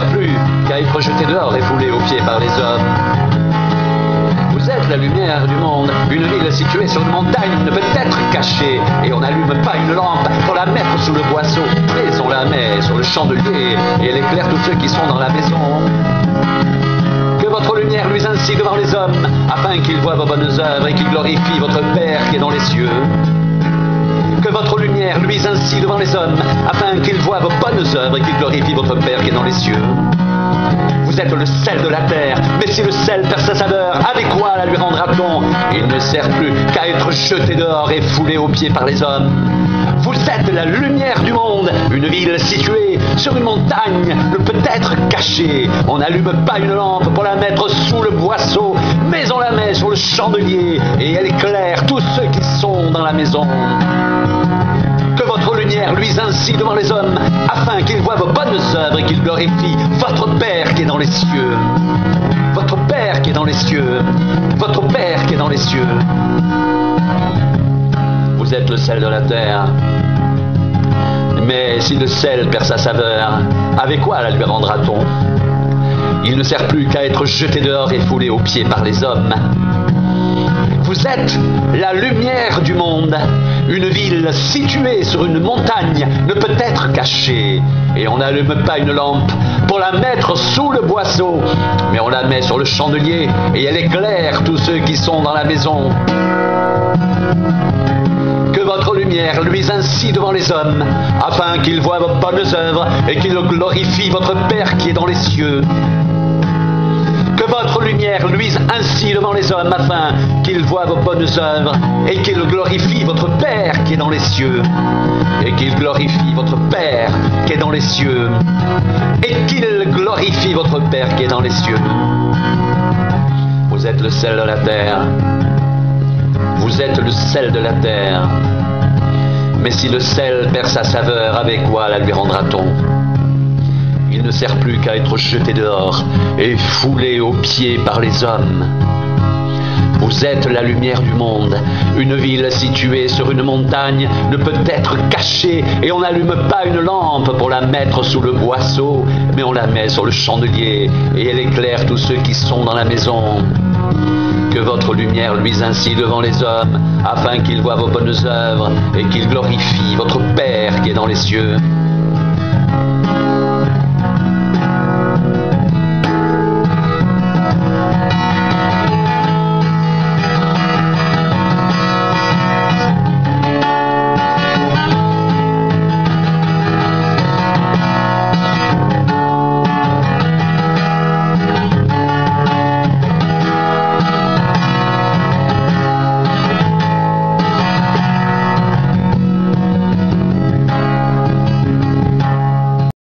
sert plus qu'à être jeté dehors et foulé aux pieds par les hommes. Vous êtes la lumière du monde, une ville située sur une montagne ne peut être cachée, et on n'allume pas une lampe pour la mettre sous le boisseau, mais on la met sur le chandelier, et elle éclaire tous ceux qui sont dans la maison. Que votre lumière luise ainsi devant les hommes, afin qu'ils voient vos bonnes œuvres et qu'ils glorifient votre Père qui est dans les cieux. Que votre lumière luise ainsi devant les hommes, afin qu'ils voient vos bonnes œuvres et qu'ils glorifient votre Père qui est dans les cieux. Vous êtes le sel de la terre, mais si le sel perd sa saveur, avec quoi la lui rendra-t-on? Il ne sert plus qu'à être jeté dehors et foulé aux pieds par les hommes. Vous êtes la lumière du monde, une ville située sur une montagne ne peut être cachée. On n'allume pas une lampe pour la mettre sous le boisseau, mais on la met sur le chandelier et elle éclaire tous ceux qui sont dans la maison. Que votre lumière luise ainsi devant les hommes, afin qu'ils voient vos bonnes œuvres et qu'ils glorifient votre Père qui est dans les cieux. Votre Père qui est dans les cieux. Votre Père qui est dans les cieux. Vous êtes le sel de la terre. Mais si le sel perd sa saveur, avec quoi la lui rendra-t-on? Il ne sert plus qu'à être jeté dehors et foulé aux pieds par les hommes. Vous êtes la lumière du monde. Une ville située sur une montagne ne peut être cachée. Et on n'allume pas une lampe pour la mettre sous le boisseau, mais on la met sur le chandelier et elle éclaire tous ceux qui sont dans la maison. Que votre lumière luise ainsi devant les hommes, afin qu'ils voient vos bonnes œuvres et qu'ils glorifient votre Père qui est dans les cieux. Que votre lumière luise ainsi devant les hommes, afin qu'ils voient vos bonnes œuvres et qu'ils glorifient votre Père qui est dans les cieux. Et qu'ils glorifient votre Père qui est dans les cieux. Et qu'ils glorifient votre Père qui est dans les cieux. Vous êtes le sel de la terre. Vous êtes le sel de la terre. Mais si le sel perd sa saveur, avec quoi la lui rendra-t-on? Il ne sert plus qu'à être jeté dehors et foulé aux pieds par les hommes. Vous êtes la lumière du monde. Une ville située sur une montagne ne peut être cachée et on n'allume pas une lampe pour la mettre sous le boisseau, mais on la met sur le chandelier et elle éclaire tous ceux qui sont dans la maison. Que votre lumière luise ainsi devant les hommes, afin qu'ils voient vos bonnes œuvres et qu'ils glorifient votre Père qui est dans les cieux.